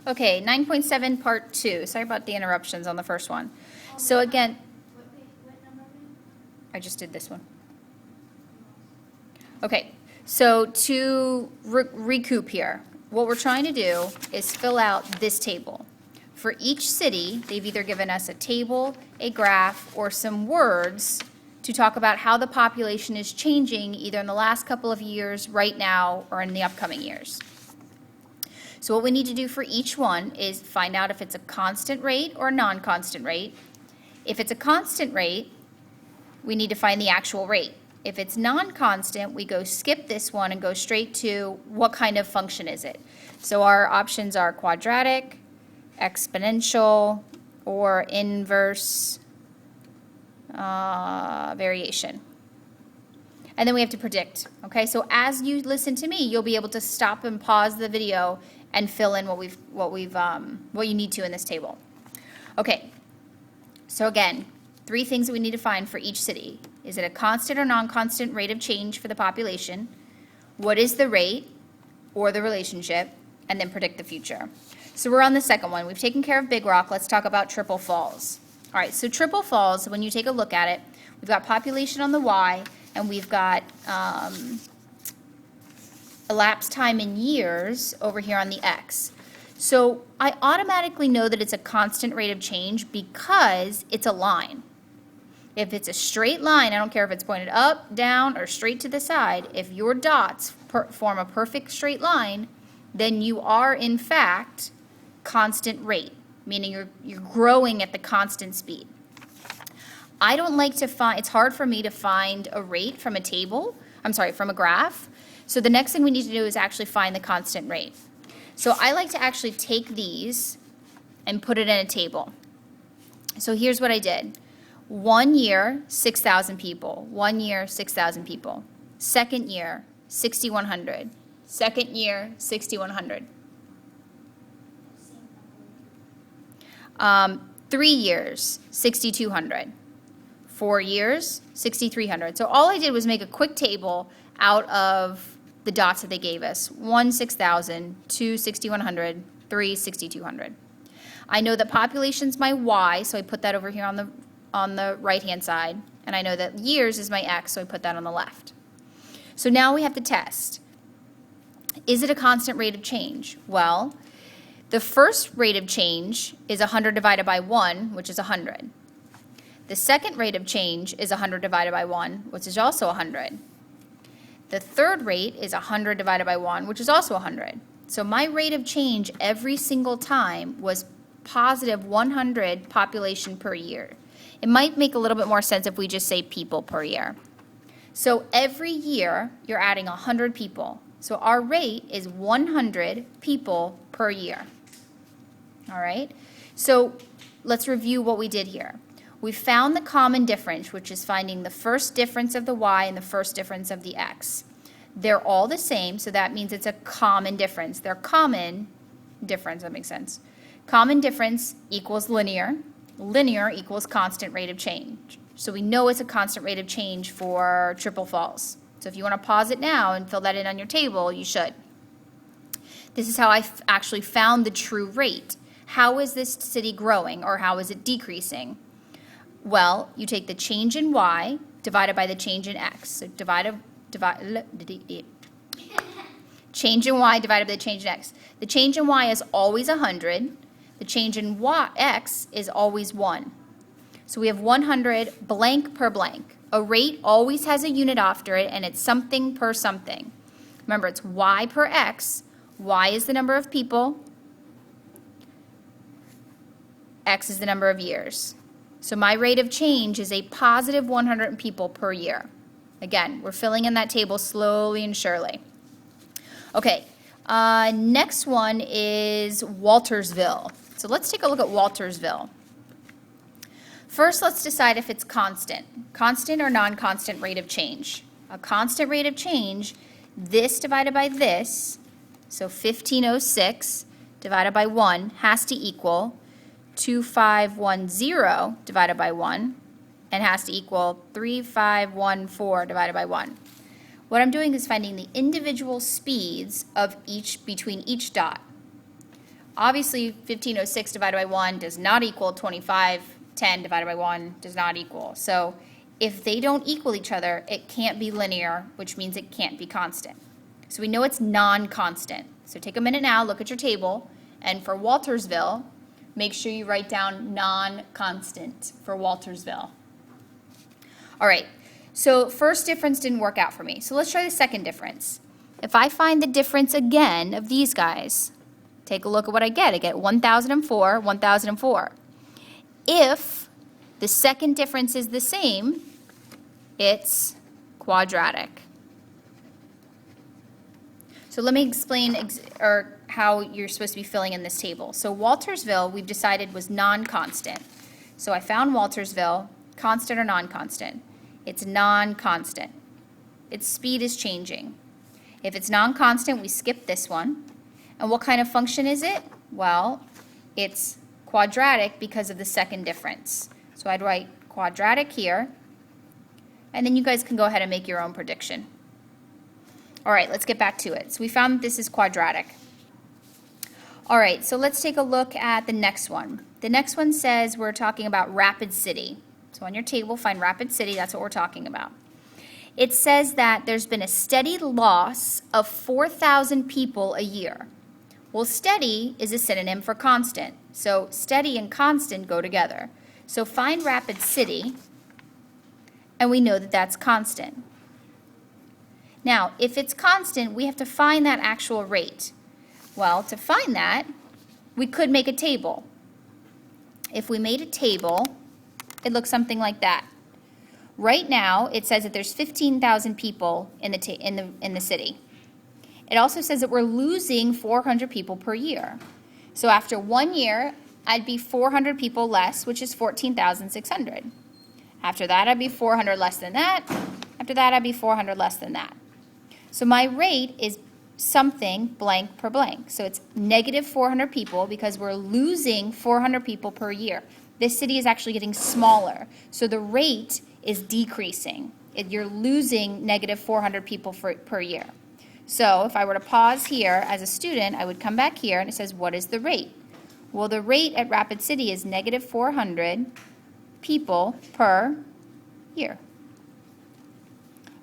Okay, 9.7 part 2. Sorry about the interruptions on the first one. So again, I just did this one. Okay, so to recoup here, what we're trying to do is fill out this table. For each city, they've either given us a table, a graph, or some words to talk about how the population is changing either in the last couple of years, right now, or in the upcoming years. So what we need to do for each one is find out if it's a constant rate or a non-constant rate. If it's a constant rate, we need to find the actual rate. If it's non-constant, we go skip this one and go straight to what kind of function is it. So our options are quadratic, exponential, or inverse variation. And then we have to predict, okay? So as you listen to me, you'll be able to stop and pause the video and fill in what you need to in this table. Okay, so again, 3 things that we need to find for each city. Is it a constant or non-constant rate of change for the population? What is the rate or the relationship? And then predict the future. So we're on the second one. We've taken care of Big Rock. Let's talk about Triple Falls. All right, so Triple Falls, when you take a look at it, we've got population on the Y, and we've got elapsed time in years over here on the X. So I automatically know that it's a constant rate of change because it's a line. If it's a straight line, I don't care if it's pointed up, down, or straight to the side, if your dots form a perfect straight line, then you are, in fact, constant rate, meaning you're growing at the constant speed. I don't like to find, it's hard for me to find a rate from a table, from a graph. So the next thing we need to do is actually find the constant rate. So I like to actually take these and put it in a table. So here's what I did. 1 year, 6,000 people. 1 year, 6,000 people. Second year, 6,100. Second year, 6,100. 3 years, 6,200. 4 years, 6,300. So all I did was make a quick table out of the dots that they gave us. 1, 6,000, 2, 6,100, 3, 6,200. I know that population's my Y, so I put that over here on the right-hand side. And I know that years is my X, so I put that on the left. So now we have to test. Is it a constant rate of change? Well, the first rate of change is 100 divided by 1, which is 100. The second rate of change is 100 divided by 1, which is also 100. The third rate is 100 divided by 1, which is also 100. So my rate of change every single time was positive 100 population per year. It might make a little bit more sense if we just say people per year. So every year, you're adding 100 people. So our rate is 100 people per year. All right? So let's review what we did here. We found the common difference, which is finding the first difference of the Y and the first difference of the X. They're all the same, so that means it's a common difference. They're common difference, that makes sense. Common difference equals linear. Linear equals constant rate of change. So we know it's a constant rate of change for Triple Falls. So if you want to pause it now and fill that in on your table, you should. This is how I actually found the true rate. How is this city growing, or how is it decreasing? Well, you take the change in Y divided by the change in X. So change in Y divided by the change in X. The change in Y is always 100. The change in X is always 1. So we have 100 blank per blank. A rate always has a unit after it, and it's something per something. Remember, it's Y per X. Y is the number of people. X is the number of years. So my rate of change is a positive 100 people per year. Again, we're filling in that table slowly and surely. Okay, next one is Waltersville. So let's take a look at Waltersville. First, let's decide if it's constant or non-constant rate of change. A constant rate of change, this divided by this, so 1506 divided by 1 has to equal 2510 divided by 1, and has to equal 3514 divided by 1. What I'm doing is finding the individual speeds of between each dot. Obviously, 1506 divided by 1 does not equal 2510 divided by 1 does not equal. So if they don't equal each other, it can't be linear, which means it can't be constant. So we know it's non-constant. So take a minute now, look at your table, and for Waltersville, make sure you write down non-constant for Waltersville. All right, so first difference didn't work out for me. So let's try the second difference. If I find the difference again of these guys, take a look at what I get. I get 1004, 1004. If the second difference is the same, it's quadratic. So let me explain how you're supposed to be filling in this table. So Waltersville, we've decided, was non-constant. So I found Waltersville, constant or non-constant. It's non-constant. Its speed is changing. If it's non-constant, we skip this one. And what kind of function is it? Well, it's quadratic because of the second difference. So I'd write quadratic here, and then you guys can go ahead and make your own prediction. All right, let's get back to it. So we found that this is quadratic. All right, so let's take a look at the next one. The next one says we're talking about Rapid City. So on your table, find Rapid City, that's what we're talking about. It says that there's been a steady loss of 4,000 people a year. Well, steady is a synonym for constant. So steady and constant go together. So find Rapid City, and we know that that's constant. Now, if it's constant, we have to find that actual rate. Well, to find that, we could make a table. If we made a table, it looks something like that. Right now, it says that there's 15,000 people in the city. It also says that we're losing 400 people per year. So after 1 year, I'd be 400 people less, which is 14,600. After that, I'd be 400 less than that. After that, I'd be 400 less than that. So my rate is something blank per blank. So it's negative 400 people because we're losing 400 people per year. This city is actually getting smaller. So the rate is decreasing. You're losing negative 400 people per year. So if I were to pause here as a student, I would come back here and it says, what is the rate? Well, the rate at Rapid City is negative 400 people per year.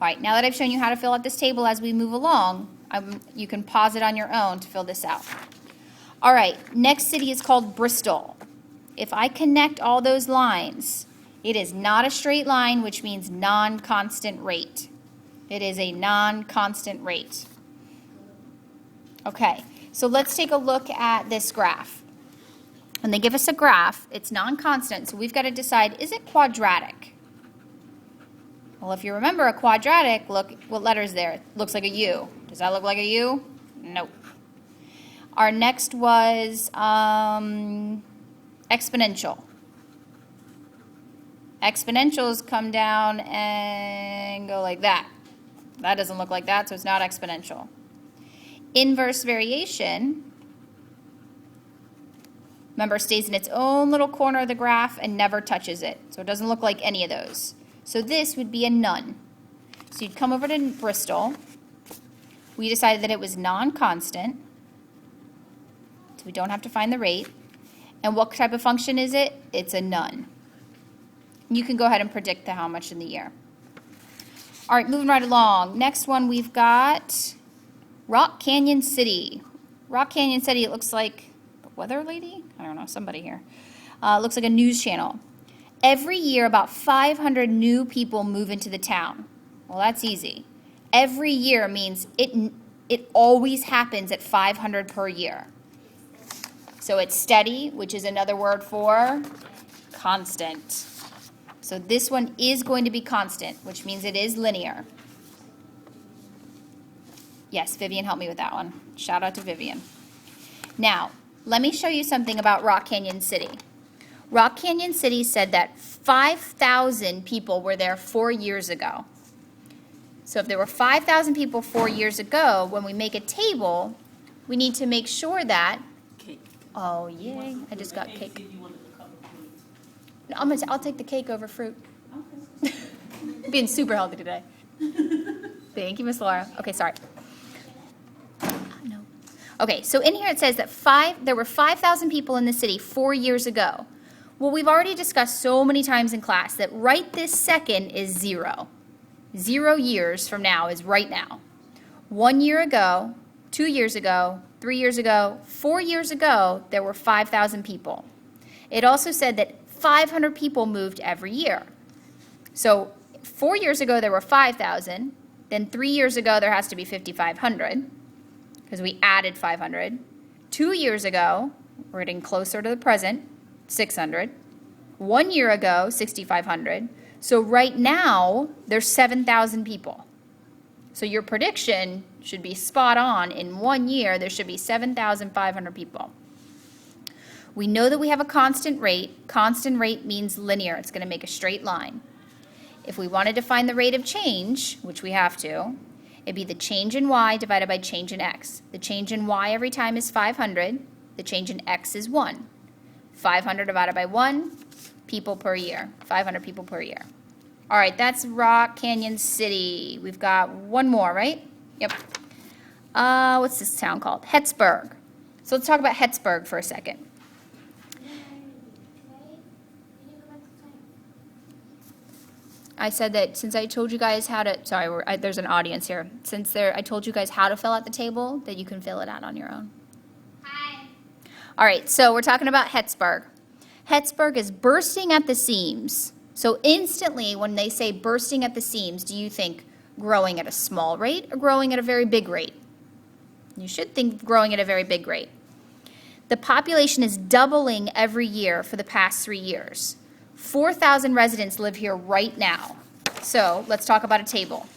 All right, now that I've shown you how to fill out this table as we move along, you can pause it on your own to fill this out. All right, next city is called Bristol. If I connect all those lines, it is not a straight line, which means non-constant rate. It is a non-constant rate. Okay, so let's take a look at this graph. When they give us a graph, it's non-constant, so we've got to decide, is it quadratic? Well, if you remember a quadratic, look what letter's there. It looks like a U. Does that look like a U? Nope. Our next was exponential. Exponentials come down and go like that. That doesn't look like that, so it's not exponential. Inverse variation, remember, stays in its own little corner of the graph and never touches it. So it doesn't look like any of those. So this would be a none. So you'd come over to Bristol. We decided that it was non-constant, so we don't have to find the rate. And what type of function is it? It's a none. You can go ahead and predict how much in the year. All right, moving right along. Next one we've got Rock Canyon City. Rock Canyon City, it looks like a weather lady? I don't know, somebody here. Looks like a news channel. Every year, about 500 new people move into the town. Well, that's easy. Every year means it always happens at 500 per year. So it's steady, which is another word for constant. So this one is going to be constant, which means it is linear. Yes, Vivian helped me with that one. Shout out to Vivian. Now, let me show you something about Rock Canyon City. Rock Canyon City said that 5,000 people were there 4 years ago. So if there were 5,000 people 4 years ago, when we make a table, we need to make sure that... Cake. Oh, yay. I just got cake. No, I'll take the cake over fruit. Okay. Being super healthy today. Thank you, Miss Laura. Okay, sorry. No. Okay, so in here it says that there were 5,000 people in the city 4 years ago. Well, we've already discussed so many times in class that right this second is 0. 0 years from now is right now. 1 year ago, 2 years ago, 3 years ago, 4 years ago, there were 5,000 people. It also said that 500 people moved every year. So 4 years ago, there were 5,000. Then 3 years ago, there has to be 5,500 because we added 500. 2 years ago, we're getting closer to the present, 600. 1 year ago, 6,500. So right now, there's 7,000 people. So your prediction should be spot on. In 1 year, there should be 7,500 people. We know that we have a constant rate. Constant rate means linear. It's going to make a straight line. If we wanted to find the rate of change, which we have to, it'd be the change in y divided by change in x. The change in y every time is 500. The change in x is 1. 500 divided by 1, people per year. 500 people per year. All right, that's Rock Canyon City. We've got one more, right? Yep. What's this town called? Hettsburg. So let's talk about Hettsburg for a second. I said that since I told you guys how to, sorry, there's an audience here. Since I told you guys how to fill out the table, that you can fill it out on your own. Hi. All right, so we're talking about Hettsburg. Hettsburg is bursting at the seams. So instantly, when they say bursting at the seams, do you think growing at a small rate or growing at a very big rate? You should think growing at a very big rate. The population is doubling every year for the past 3 years. 4,000 residents live here right now. So let's talk about a table.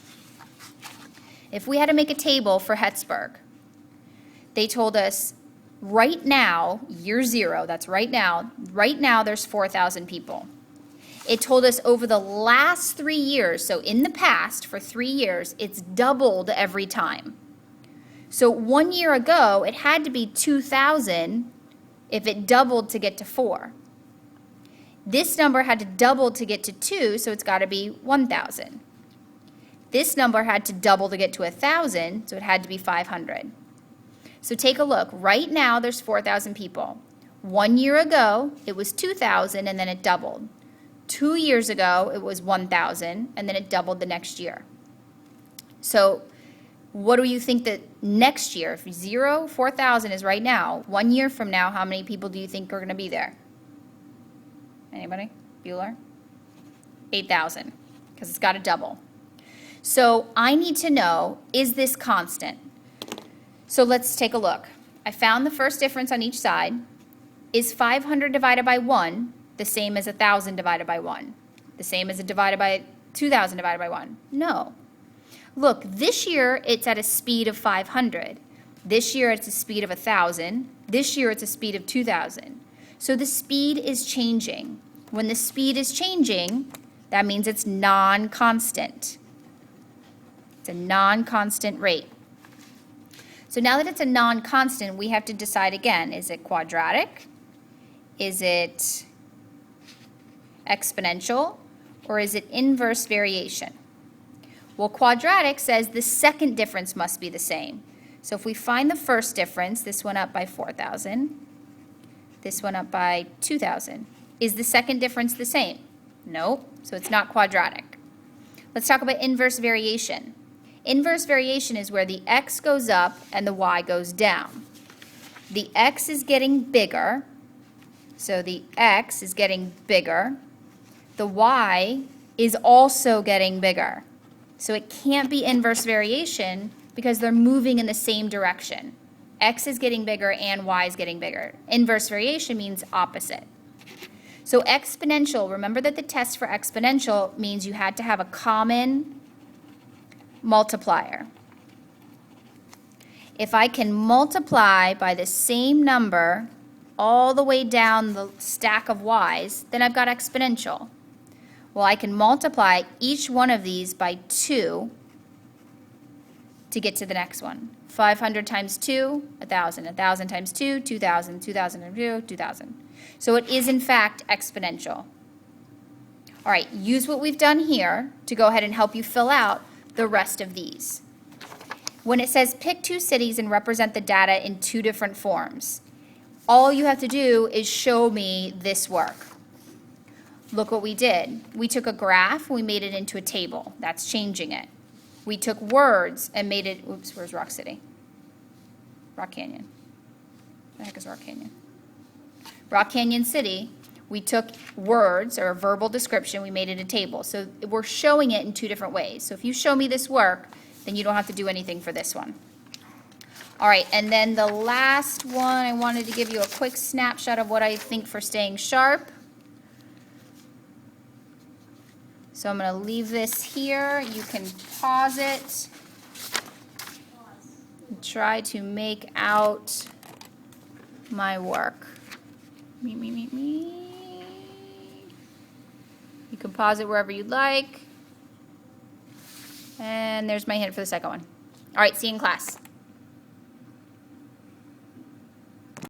If we had to make a table for Hettsburg, they told us right now, year 0, that's right now there's 4,000 people. It told us over the last 3 years, so in the past for 3 years, it's doubled every time. So 1 year ago, it had to be 2,000 if it doubled to get to 4. This number had to double to get to 2, so it's got to be 1,000. This number had to double to get to 1,000, so it had to be 500. So take a look. Right now, there's 4,000 people. 1 year ago, it was 2,000, and then it doubled. 2 years ago, it was 1,000, and then it doubled the next year. So what do you think that next year, if 4,000 is right now, 1 year from now, how many people do you think are going to be there? Anybody? Bueller? 8,000, because it's got to double. So I need to know, is this constant? So let's take a look. I found the first difference on each side. Is 500 divided by 1 the same as 1,000 divided by 1? The same as 2,000 divided by 1? No. Look, this year it's at a speed of 500. This year it's a speed of 1,000. This year it's a speed of 2,000. So the speed is changing. When the speed is changing, that means it's non-constant. It's a non-constant rate. So now that it's a non-constant, we have to decide again, is it quadratic? Is it exponential? Or is it inverse variation? Well, quadratic says the second difference must be the same. So if we find the first difference, this went up by 4,000. This went up by 2,000. Is the second difference the same? No, so it's not quadratic. Let's talk about inverse variation. Inverse variation is where the x goes up and the y goes down. The x is getting bigger, so the x is getting bigger. The y is also getting bigger. So it can't be inverse variation because they're moving in the same direction. X is getting bigger and y is getting bigger. Inverse variation means opposite. So exponential, remember that the test for exponential means you had to have a common multiplier. If I can multiply by the same number all the way down the stack of y's, then I've got exponential. Well, I can multiply each one of these by 2 to get to the next one. 500 times 2, 1,000. 1,000 times 2, 2,000. 2,000 times 2, 2,000. So it is, in fact, exponential. All right, use what we've done here to go ahead and help you fill out the rest of these. When it says pick two cities and represent the data in two different forms, all you have to do is show me this work. Look what we did. We took a graph, we made it into a table. That's changing it. We took words and made it, oops, where's Rock City? Rock Canyon. The heck is Rock Canyon? Rock Canyon City, we took words or a verbal description, we made it a table. So we're showing it in two different ways. So if you show me this work, then you don't have to do anything for this one. All right, and then the last one, I wanted to give you a quick snapshot of what I think for staying sharp. So I'm going to leave this here. You can pause it and try to make out my work. Me. You can pause it wherever you'd like. And there's my hint for the second one. All right, see you in class.